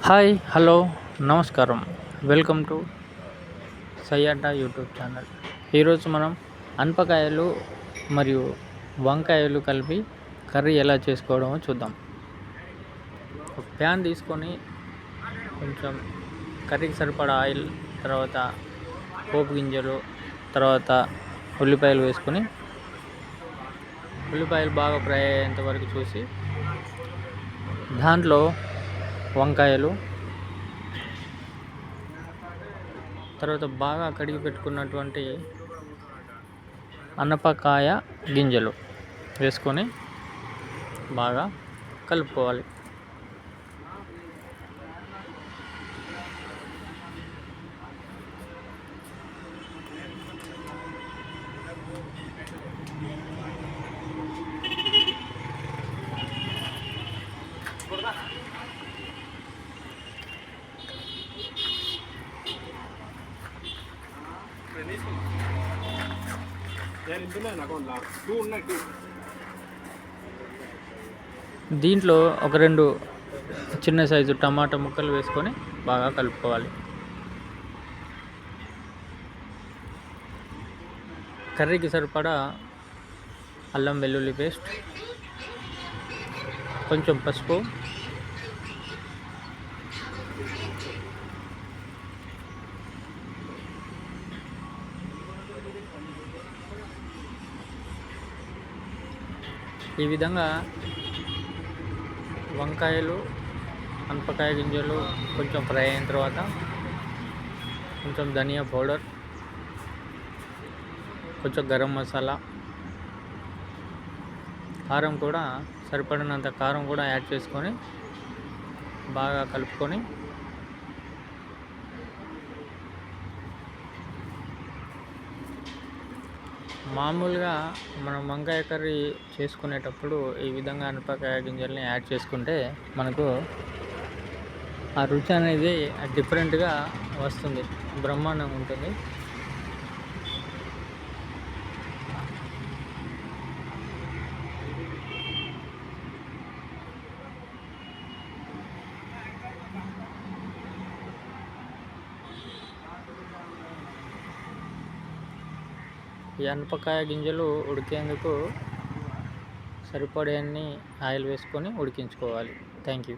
Hi hello నమస్కారం. Welcome to Sayyata YouTube channel. ఈరోజు మనం అనపకాయలు మరియు వంకాయలు కలిపి కర్రీ ఎలా చేసుకోవడమో చూద్దాం. ఒక ప్యాన్ తీసుకొని కొంచెం కర్రీకి సరిపడా ఆయిల్, తర్వాత పోపు గింజలు, తర్వాత ఉల్లిపాయలు వేసుకొని ఉల్లిపాయలు బాగా ఫ్రై అయ్యేంత వరకు చూసి దాంట్లో వంకాయలు, తర్వాత బాగా కడిగి పెట్టుకున్నటువంటి అనపకాయ గింజలు వేసుకొని బాగా కలుపుకోవాలి. దీంట్లో ఒక 2 చిన్న సైజు టమాటా ముక్కలు వేసుకొని బాగా కలుపుకోవాలి. కర్రీకి సరిపడా అల్లం వెల్లుల్లి పేస్ట్, కొంచెం పసుపు, ఈ విధంగా వంకాయలు, అనపకాయ గింజలు కొంచెం ఫ్రై అయిన తర్వాత కొంచెం ధనియా పౌడర్, కొంచెం గరం మసాలా, కారం కూడా సరిపడినంత కారం కూడా యాడ్ చేసుకొని బాగా కలుపుకొని మామూలుగా మనం వంకాయ కర్రీ చేసుకునేటప్పుడు ఈ విధంగా అనపకాయ గింజల్ని యాడ్ చేసుకుంటే మనకు ఆ రుచి అనేది డిఫరెంట్గా వస్తుంది, బ్రహ్మాండంగా ఉంటుంది. ఈ అనపకాయ గింజలు ఉడికేందుకు సరిపడేన్ని ఆయిల్ వేసుకొని ఉడికించుకోవాలి. Thank you.